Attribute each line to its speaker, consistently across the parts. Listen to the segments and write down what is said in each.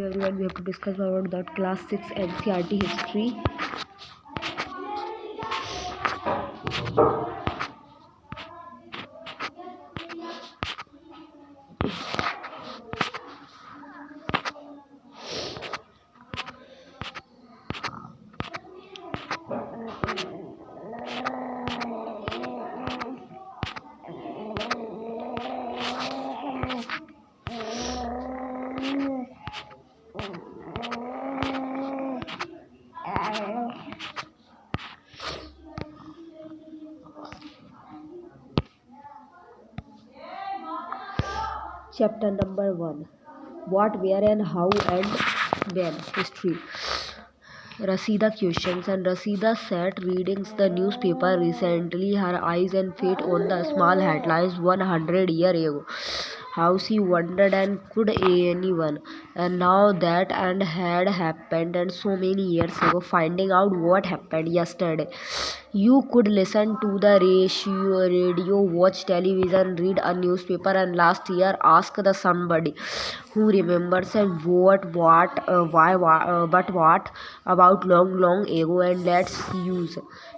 Speaker 1: everyone, we have to discuss about that class 6 NCERT history. Chapter number 1. What, where and how and when. History. Rasida questions, and Rasida sat reading the newspaper recently, her eyes and feet on the small headlines 100 years ago. How she wondered, and could anyone, and now that and had happened, and so many years ago, finding out what happened yesterday. You could listen to the radio, watch television, read a newspaper, and last year ask the somebody who remembers, and but what about long ago, and let's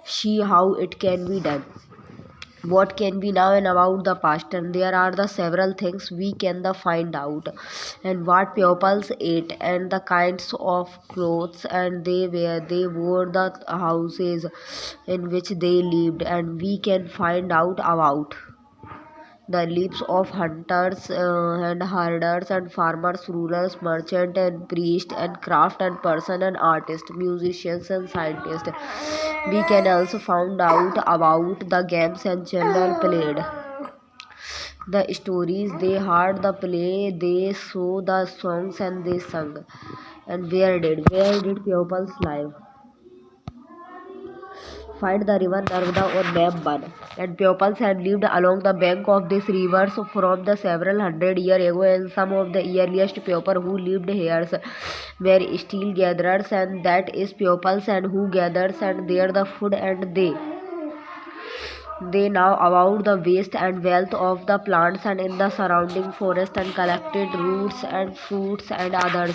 Speaker 1: see how it can be done. What can be now and about the past, and there are the several things we can the find out, and what pupils ate, and the kinds of clothes and they wore, the houses in which they lived, and we can find out about the lives of hunters and herders and farmers, rulers, merchants and priests and craft and person and artists, musicians and scientists. We can also find out about the games and children played, the stories they heard, the play they saw, the songs and they sung, and where did pupils live. Find the river Narmada on map 1. And pupils had lived along the bank of this river from the several hundred years ago, and some of the earliest people who lived here were still gatherers, and that is pupils and who gathers and there the food, and they know about the waste and wealth of the plants and in the surrounding forest, and collected roots and fruits and others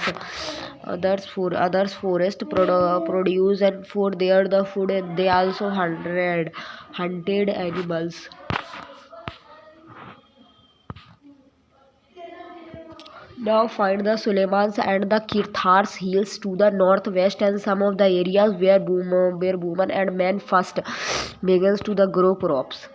Speaker 1: forest produce, and for their the food, and they also hunted animals. Now find the Suleimans and the Kirthars hills to the northwest, and some of the areas where women and men first begins to the grow crops.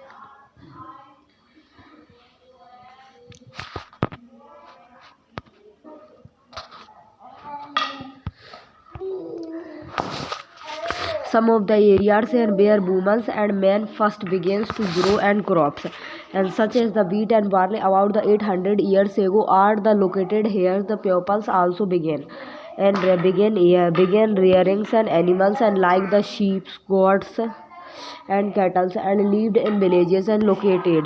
Speaker 1: Some of the areas where women and men first begins to grow and crops, and such as the wheat and barley about the 800 years ago are the located here. The pupils also began rearing and animals, and like the sheep, goats, and cattle, and lived in villages and located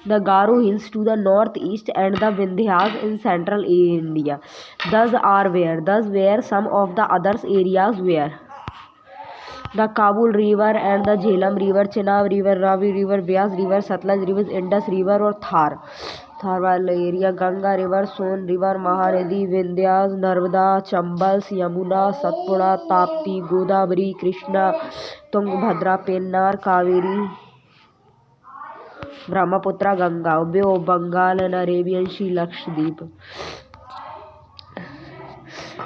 Speaker 1: the Garo hills to the northeast and the Vindhyas in central India. Thus were some of the other areas where the Kabul River and the Jhelum River, Chenab River, Ravi River, Vyas River, Satluj River, Indus River or Thar. Tharwal area, Ganga River, Son River, Mahanadi, Vindhyas, Narmada, Chambal, Yamuna, Satpura, Tapti, Godavari, Krishna, Tungabhadra, Pennar, Kaveri, Brahmaputra, Ganga, Bay of Bengal and Arabian Sea, Lakshadweep.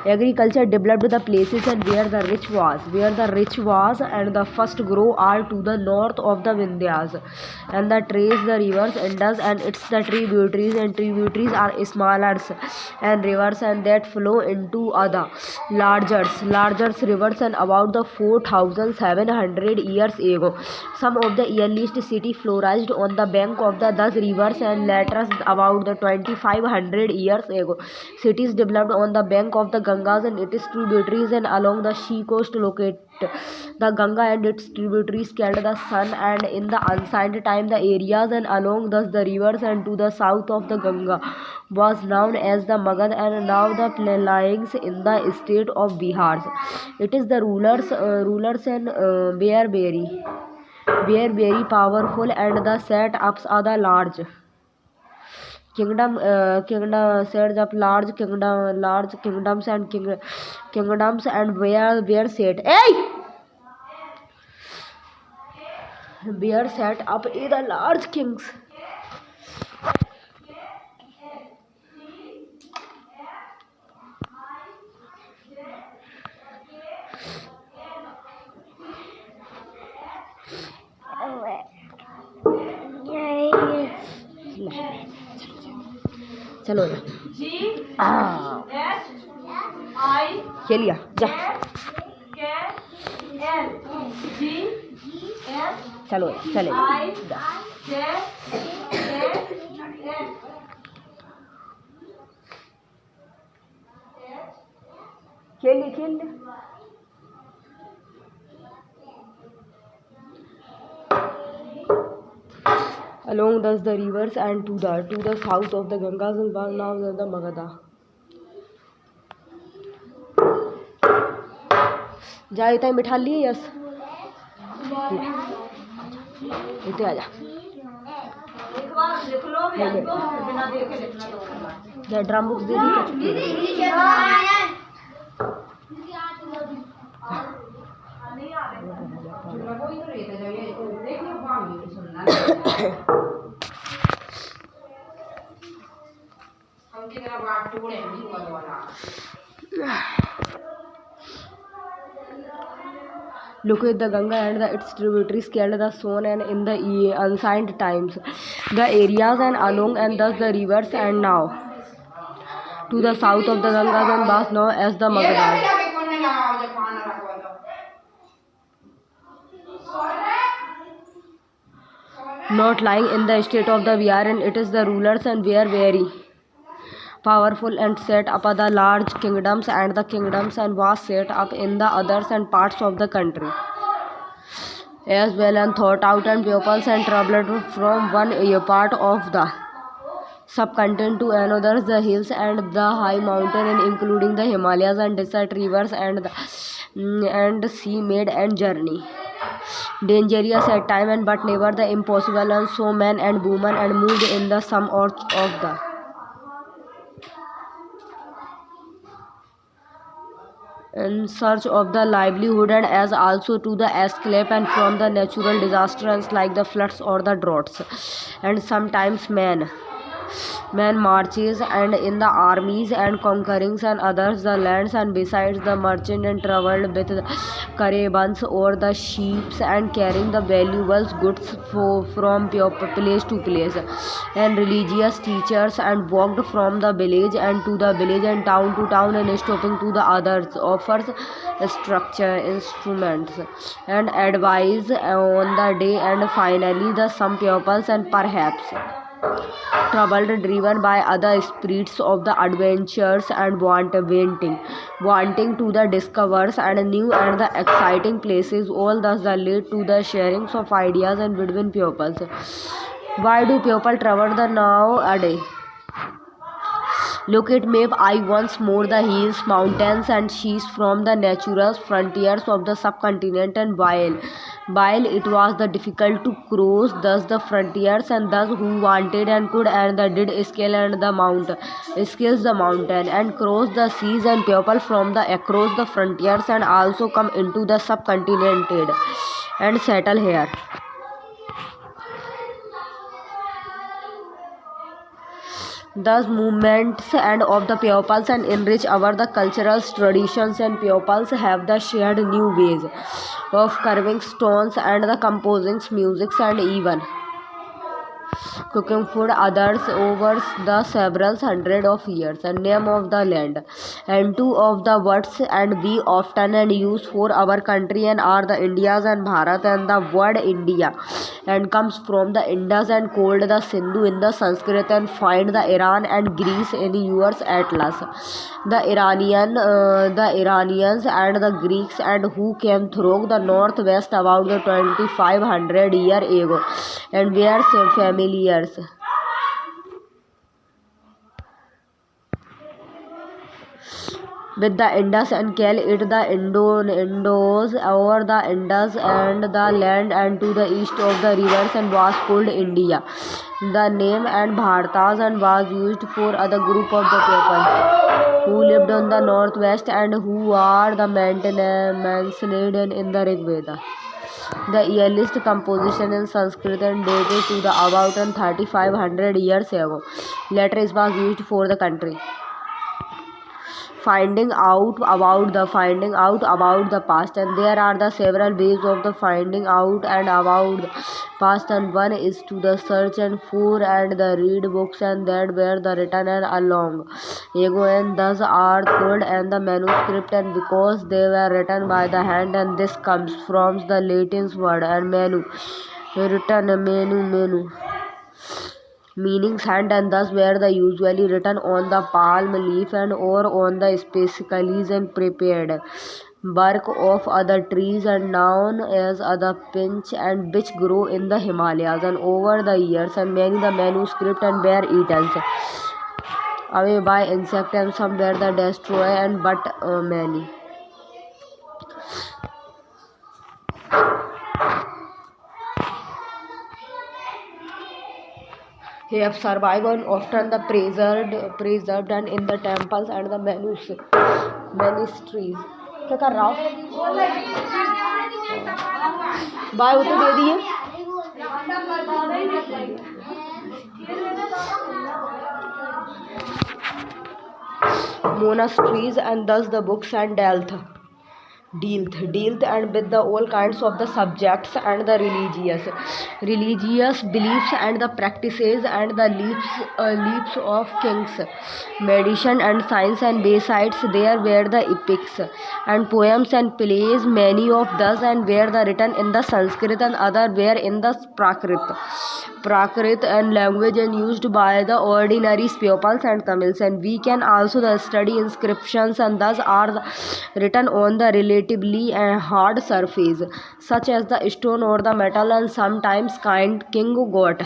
Speaker 1: Agriculture developed the places and where the rich was, and the first grow are to the north of the Vindhyas, and the trace the rivers Indus and its the tributaries are smaller and rivers, and that flow into other larger rivers, and about the 4,700 years ago. Some of the earliest city flourished on the bank of the those rivers, and later about the 2,500 years ago. Cities developed on the bank of the Gangas and its tributaries, and along the sea coast locate the Ganga and its tributaries carried the sun, and in the ancient time the areas and along thus the rivers and to the south of the Ganga was known as the Magad, and now the lying in the state of Bihar. It is the rulers and were very powerful, and the set ups are the large. Kingdom sets up large kingdoms and where set up in the large kings. चलो खेलिया जा चलो चले खेल along thus the rivers and to the south of the Gangas and now the Magadha. जा इतना मिठा लिए yes इतने आजा drum books they the Look at the Ganga and its tributaries scaled the Son and in the ancient times, the areas and along and thus the rivers and now to the south of the Gangas and thus now as the Magadha. Not lying in the state of the Bihar and it is the rulers and were very powerful and set up the large kingdoms and the kingdoms and was set up in the others and parts of the country as well and thought out and peoples and traveled from one part of the subcontinent to another, the hills and the high mountain and including the Himalayas and desert rivers and sea made and journey dangerous at time and but never the impossible and so men and women and moved in the some of the in search of the livelihood and as also to the escape and from the natural disasters like the floods or the droughts and sometimes man marches and in the armies and conquerings and others the lands and besides the merchant and traveled with the caravans or the ships and carrying the valuable goods from place to place and religious teachers and walked from the village and to the village and town to town and stopping to the others offers structure instruments and advice on the day and finally the some pupils and perhaps troubled driven by other spirits of the adventures and wanting to the discovers and new and the exciting places all thus the lead to the sharings of ideas and between pupils. Why do people travel the nowadays? Look at map I once more the hills, mountains and seas from the natural frontiers of the subcontinent and while it was the difficult to cross thus the frontiers and thus who wanted and could and the did scale and the mountain and cross the seas and people from the across the frontiers and also come into the subcontinent and settle here. Thus movements and of the pupils and enrich our the cultural traditions and pupils have the shared new ways of carving stones and the composing musics and even cooking food others over the several hundred of years and name of the land and two of the words and we often and use for our country and are the Indias and Bharat and the word India and comes from the Indus and called the Sindhu in the Sanskrit and find the Iran and Greece in yours atlas the Iranians and the Greeks and who came through the northwest about the 2500 year ago and were familiars with the Indus and call it the Indos over the Indus and the land and to the east of the rivers and was called India The name and Bhartas and was used for other group of the people who lived on the northwest and who are the mentioned in the Rig Veda. The earliest composition in Sanskrit and dated to the about 3500 years ago. Later it was used for the country. Finding out about the past, and there are the several ways of the finding out and about the past, and one is to the search and for and the read books and that were the written and along ago and thus are called and the manuscript, and because they were written by the hand, and this comes from the Latin word and menu meaning hand, and thus were the usually written on the palm leaf and or on the specially and prepared bark of other trees and known as other pinch, and which grow in the Himalayas, and over the years and many the manuscript and were eaten away by insect, and some were the destroy and but many have survived and often the preserved and in the temples and the ministries. क्या कर रहा हो bye वो तो दे दिए monasteries, and thus the books and dealt and with the all kinds of the subjects and the religious beliefs and the practices and the leaps of kings, medicine and science, and besides there were the epics and poems and plays, many of those and were the written in the Sanskrit and other were in the Prakrit and language and used by the ordinary pupils and Tamils, and we can also the study inscriptions, and thus are written on the relatively hard surface such as the stone or the metal, and sometimes kind king got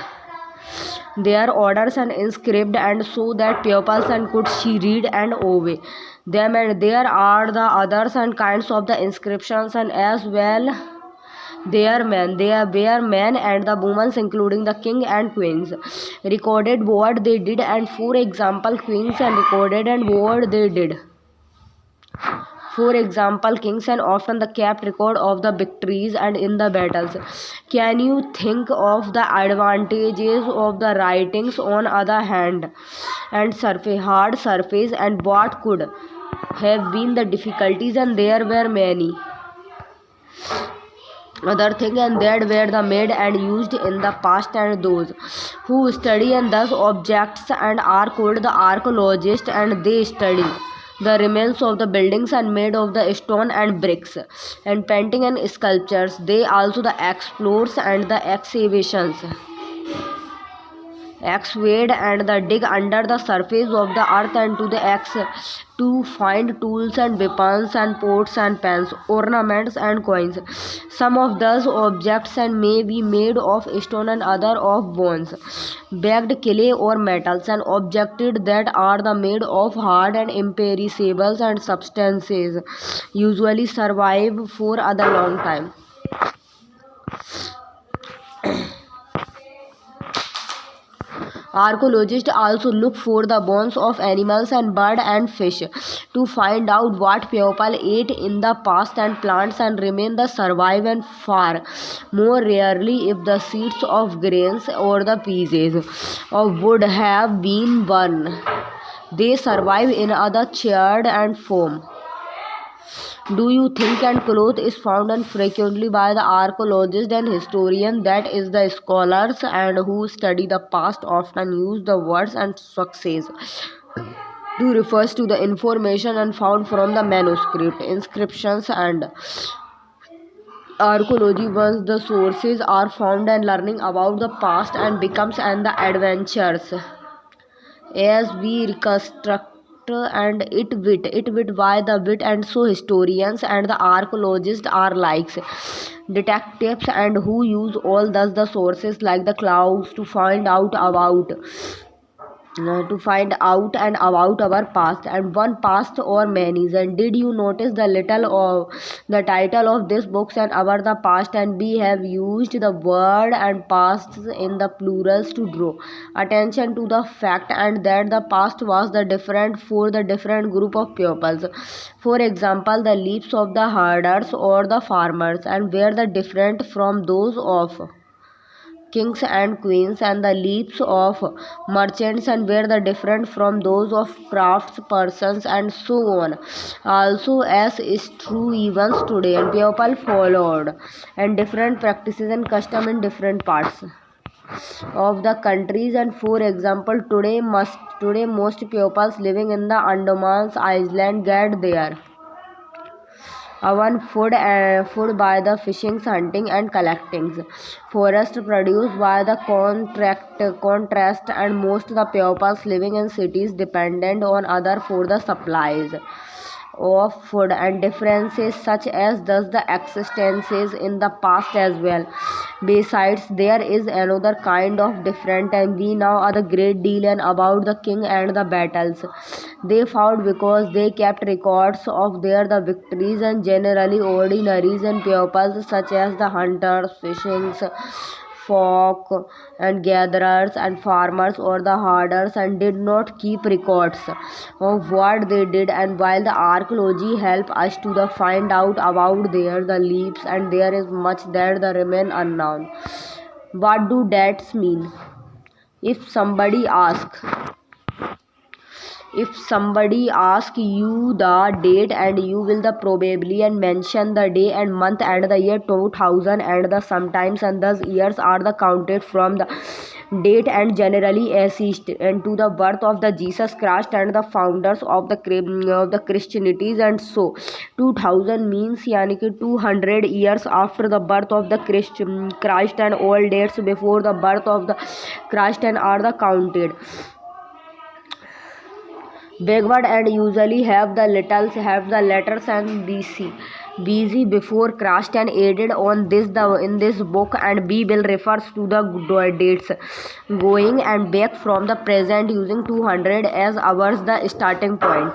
Speaker 1: their orders and inscribed and so that pupils and could she read and obey them, and there are the others and kinds of the inscriptions, and as well they were men and the women including the king and queens recorded what they did, and for example queens and recorded and what they did. For example, kings and often the kept record of the victories and in the battles. Can you think of the advantages of the writings on other hand and hard surface, and what could have been the difficulties, and there were many other things and that were the made and used in the past, and those who study and thus objects and are called the archaeologists, and they study the remains of the buildings and made of the stone and bricks and painting and sculptures. They also the explorers and the excavate and the dig under the surface of the earth and to find tools and weapons and pots and pans, ornaments and coins. Some of those objects and may be made of stone and other of bones, baked clay or metals, and objects that are the made of hard and imperishable and substances usually survive for a long time. Archaeologists also look for the bones of animals and bird and fish to find out what people ate in the past, and plants and remain the survive, and far more rarely if the seeds of grains or the pieces of wood have been burned. They survive in other charred and foam. Do you think and cloth is found and frequently by the archaeologists and historians, that is the scholars and who study the past often use the words and success to refers to the information and found from the manuscript, inscriptions and archaeology. Once the sources are found and learning about the past and becomes and the adventures as we reconstruct and it wit by the wit, and so historians and the archaeologists are like detectives and who use all thus the sources like the clouds to find out about to find out and about our past and one past or many. And did you notice the little of the title of this books and our the past, and we have used the word and past in the plurals to draw attention to the fact and that the past was the different for the different group of pupils. For example, the lives of the herders or the farmers and were the different from those of kings and queens, and the lives of merchants and were the different from those of crafts persons, and so on. Also, as is true even today, and people followed and different practices and custom in different parts of the countries. And for example, today most pupils living in the Andamans Island get their one food by the fishing, hunting, and collecting. Forest produced by the contrast, and most the pupils living in cities dependent on other for the supplies of food, and differences such as thus the existences in the past as well. Besides, there is another kind of different, and we know a great deal and about the king and the battles they fought because they kept records of their the victories, and generally ordinaries and pupils such as the hunters, fishing folk and gatherers and farmers or the herders and did not keep records of what they did. And while the archaeology help us to the find out about their the lives, and there is much that the remain unknown. What do dates mean? if somebody asks if somebody asks you the date, and you will the probably and mention the day and month and the year 2000 and the sometimes, and those years are the counted from the date and generally assist and to the birth of the Jesus Christ and the founders of the Christianities. And so 2000 means yani कि 200 years after the birth of the Christ, and all dates before the birth of the Christ and are the counted backward, and usually have the letters and BC before Christ and added on this the in this book, and B will refers to the dates going and back from the present using 200 as ours the starting point.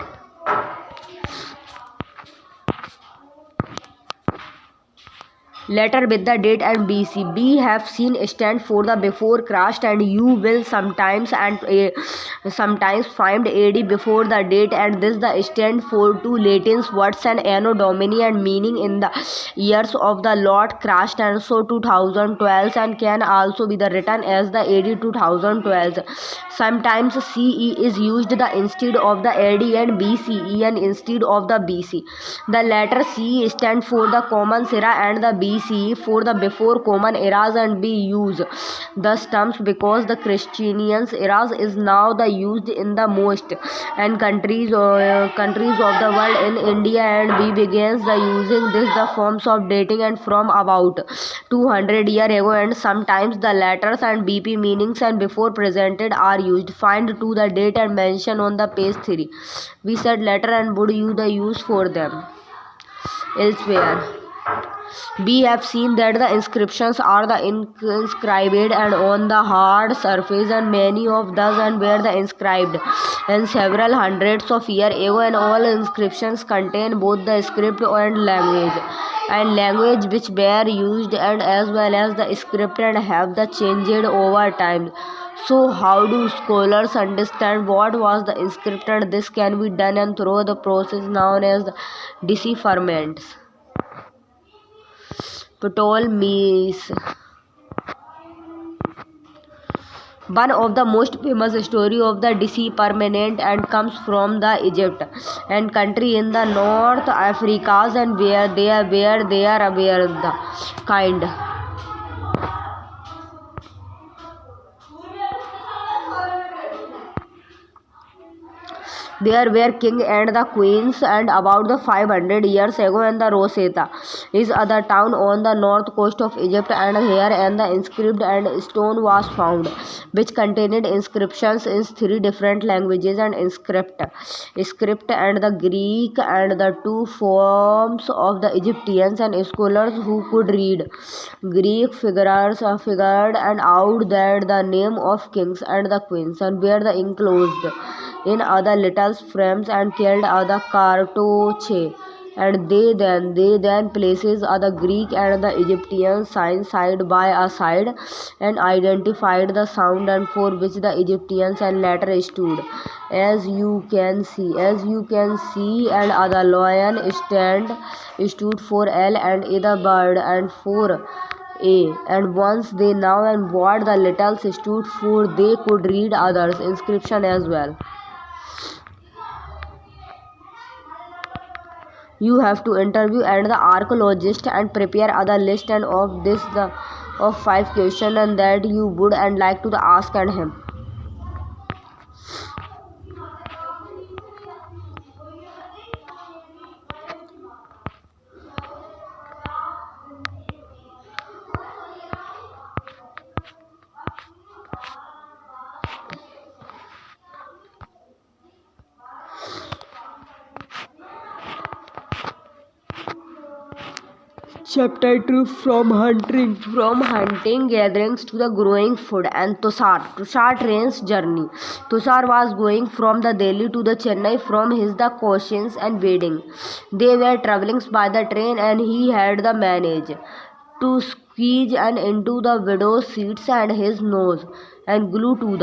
Speaker 1: Letter with the date and BC. B have seen stand for the before Christ, and you will sometimes sometimes find AD before the date, and this the stand for two Latin words and anno domini and meaning in the years of the Lord Christ, and so 2012 and can also be the written as the AD 2012. Sometimes CE is used the instead of the AD and BCE and instead of the BC. The letter C stand for the common era and the BC for the before common eras, and be used thus terms because the Christian's eras is now the used in the most and countries of the world in India, and we begins the using this the forms of dating and from about 200 year ago, and sometimes the letters and BP meanings and before presented are used. Find to the date and mention on the page 3. We said letter and would you the use for them elsewhere. We have seen that the inscriptions are the inscribed and on the hard surface, and many of those and were the inscribed and several hundreds of years ago, and all inscriptions contain both the script and language which were used and as well as the script and have the changed over time. So how do scholars understand what was the script? And this can be done and through the process known as the decipherments. Ptolemy's one of the most famous story of the decipherment and comes from the Egypt and country in the North Africas, and where they are the kind There were king and the queens, and about the 500 years ago, and the Rosetta is other town on the north coast of Egypt, and here and the inscribed and stone was found, which contained inscriptions in three different languages and script and the Greek and the two forms of the Egyptians, and scholars who could read Greek figured and out that the name of kings and the queens and were the enclosed in other little frames and killed other cartouche, and they then places other Greek and the Egyptian signs side by a side and identified the sound and for which the Egyptians and later stood, as you can see, and other lion stood for L and other bird and for a, and once they now and what the littles stood for, they could read others inscription as well. You have to interview and the archaeologist and prepare other list and of this the of 5 questions and that you would and like to the ask and him. Chapter 2, from hunting gatherings to the growing food and Tushar train's journey. Tushar was going from the Delhi to the Chennai from his the coachings and wedding. They were traveling by the train and he had the manage to squeeze and into the widow's seats and his nose and glued to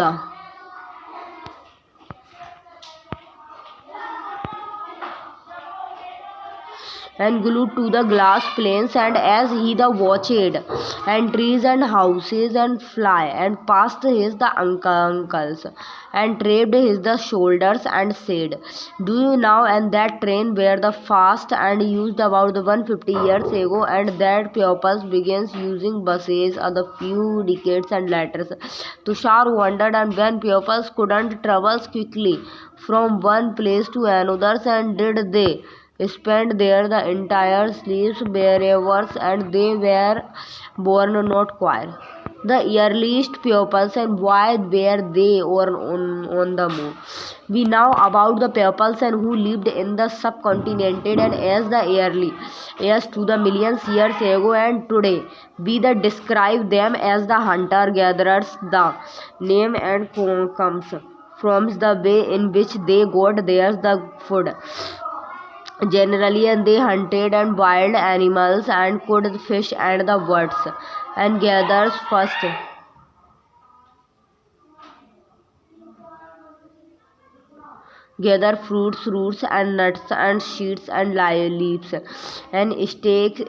Speaker 1: the glass planes, and as he the watched and trees and houses and fly and passed his the uncles and tapped his the shoulders and said, do you now and that train were the fast and used about the 150 years ago, and that pupils begins using buses a the few decades and later. Tushar wondered, and when pupils couldn't travel quickly from one place to another, and did they spent there the entire sleeps bearers, and they were born not choir. The earliest pupils, and why were they on the move? We know about the pupils and who lived in the subcontinent and as the early as to the millions years ago, and today we the describe them as the hunter gatherers. The name and comes from the way in which they got theirs the food generally, and they hunted and wild animals and could fish and the birds and gathers first gather fruits, roots and nuts and seeds and leaves and stalk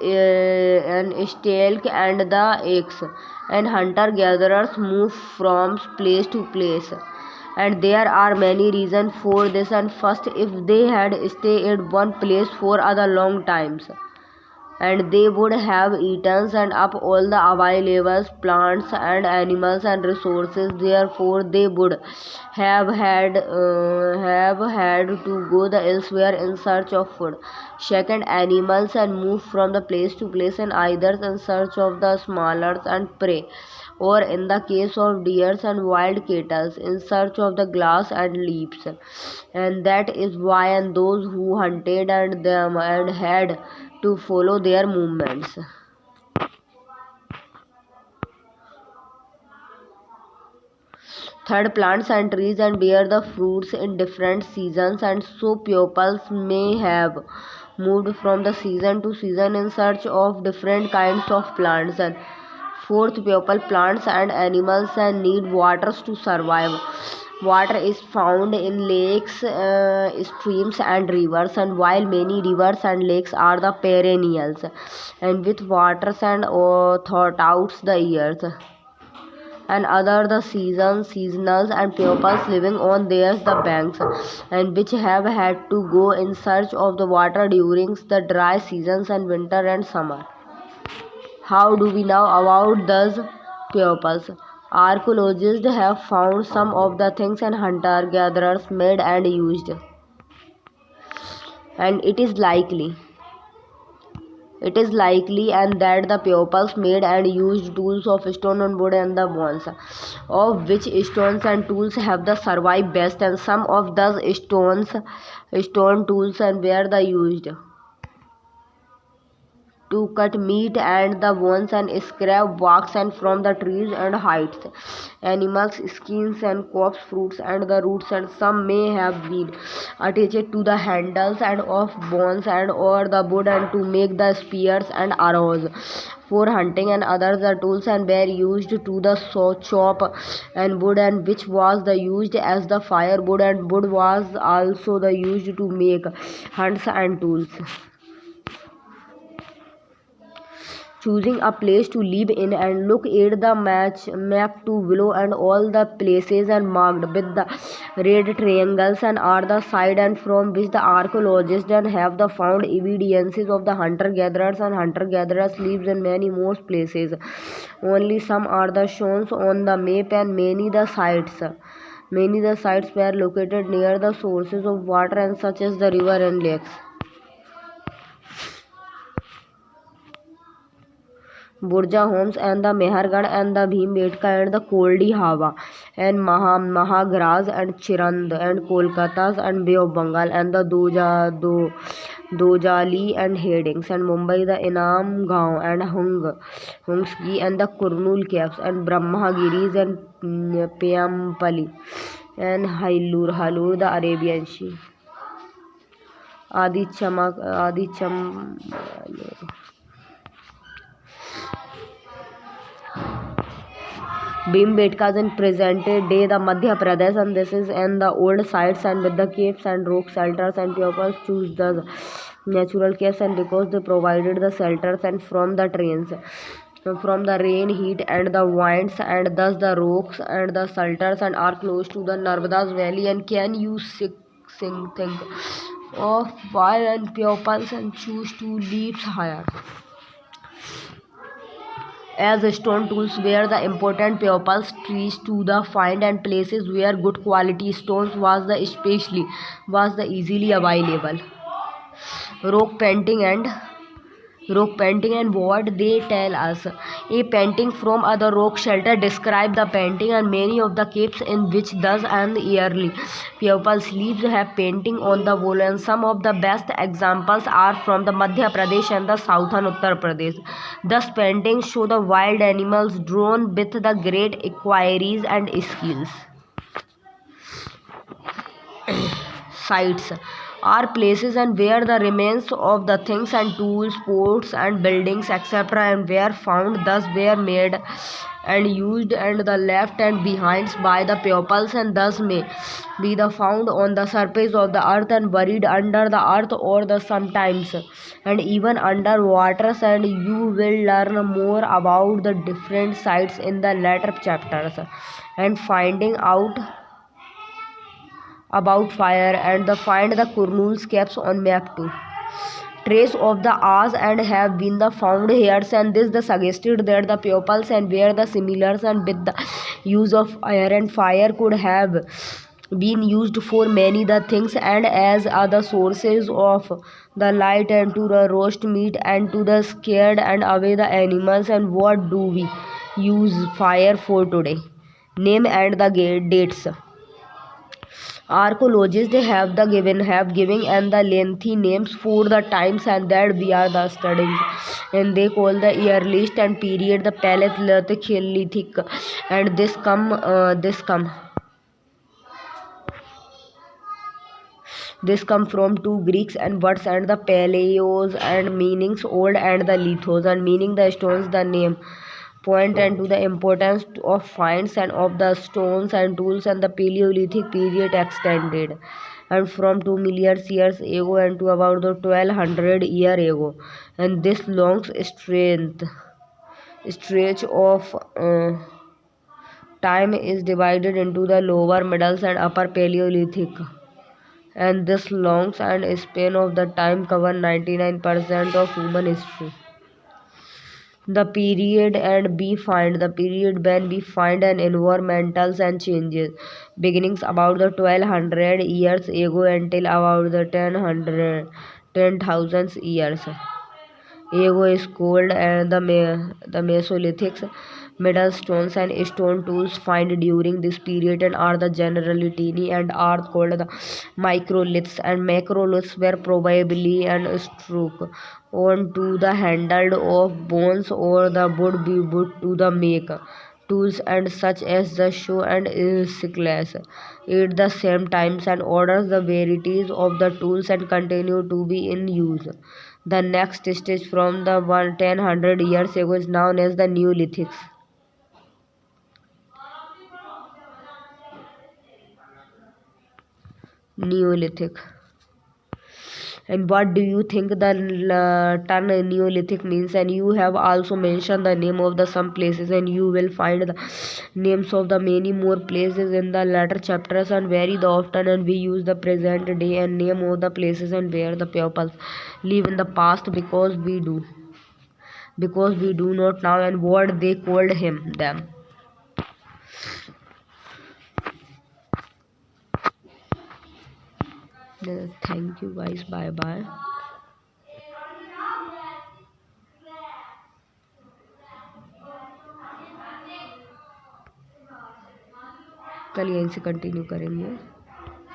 Speaker 1: and the eggs, and hunter gatherers move from place to place, and there are many reasons for this. And first, if they had stayed at one place for other long times, and they would have eaten and up all the available plants and animals and resources. Therefore, they would have had to go the elsewhere in search of food. Second, animals and move from the place to place and either in search of the smaller and prey, or in the case of deers and wild cattle, in search of the grass and leaves. And that is why and those who hunted and them and had to follow their movements. Third, plants and trees and bear the fruits in different seasons, and so pupils may have moved from the season to season in search of different kinds of plants. And fourth, pupil plants and animals and need waters to survive. Water is found in lakes, streams and rivers, and while many rivers and lakes are the perennials and with waters and throughout the years, and other the seasonals and pupils living on theirs the banks, and which have had to go in search of the water during the dry seasons and winter and summer. How do we know about those pupils? Archaeologists have found some of the things and hunter gatherers made and used. and it is likely and that the pupils made and used tools of stone and wood and the bones, of which stones and tools have the survived best, and some of those stone tools and were the used to cut meat and the bones and scrape barks and from the trees and heights, animals skins and crops fruits and the roots, and some may have been attached to the handles and of bones and or the wood and to make the spears and arrows for hunting, and others the tools and were used to the chop and wood, and which was the used as the firewood, and wood was also the used to make hunts and tools. Choosing a place to live in and look at the map to below, and all the places and marked with the red triangles and are the site and from which the archaeologists and have the found evidences of the hunter-gatherers, and hunter-gatherers lives in many more places. Only some are the shown on the map, and many the sites were located near the sources of water and such as the river and lakes. Burja Homes and the Mehergarh and the Bhimbetka and the Koldi Hawa and Mahagraj and Chirand and Kolkata's and Bay of Bengal and the Dojali and Hastings and Mumbai the Inam Gaon and Hungsgi and the Kurnool Caves and Brahmagiris and Payampally and Halur the Arabian Sea. Adi Cham Bhimbetka is in present day the Madhya Pradesh, and this is in the old sites and with the caves and rock shelters, and pupils choose the natural caves and because they provided the shelters and from the rain, heat and the winds, and thus the rocks and the shelters and are close to the Narmada's valley. And can you think of why and pupils and choose to live higher? As stone tools were the important pupils trees to the find, and places where good quality stones was the easily available. Rock painting and what they tell us. A painting from other rock shelter describe the painting and many of the caves in which thus and yearly pupils live have painting on the wall, and some of the best examples are from the Madhya Pradesh and the southern Uttar Pradesh. Thus paintings show the wild animals drawn with the great inquiries and skills. Sites are places and where the remains of the things and tools, pots and buildings etc. and were found, thus were made and used and the left and behind by the pupils, and thus may be the found on the surface of the earth and buried under the earth or the sometimes and even under waters, and you will learn more about the different sites in the later chapters and finding out about fire and the find the Kurnool's caves on map too. Trace of the As and have been the found here, and this the suggested that the pupils and were the similars and with the use of air and fire could have been used for many the things and as other sources of the light and to the roast meat and to the scared and away the animals. And what do we use fire for today? Name and the dates. Archaeologists have given and the lengthy names for the times and that we are the studying, and they call the earliest and period the Paleolithic, and this come from two Greeks and words and the paleos and meanings old and the lithos and meaning the stones. The name point and to the importance of finds and of the stones and tools, and the Paleolithic period extended and from 2 million years ago and to about the 1200 year ago, and this long stretch of time is divided into the lower middle and upper Paleolithic, and this long and span of the time cover 99% of human history. The period and we find the period when we find an environmental and changes beginnings about the 1200 years ago until about the 10,000 years ago is called and the Mesolithic. Metal stones and stone tools found during this period and are the generally teeny and are called the microliths, and macroliths were probably and struck onto the handle of bones or the wood be wood to the make tools and such as the shoe and sickles. At the same times and orders the varieties of the tools and continue to be in use. The next stage from the 1000 years ago is known as the Neolithics. Neolithic. And what do you think the term Neolithic means? And you have also mentioned the name of the some places, and you will find the names of the many more places in the latter chapters and very the often. And we use the present day and name of the places and where the people live in the past because we do not know and what they called him them. Thank you guys. Bye bye. कल यहीं से continue करेंगे.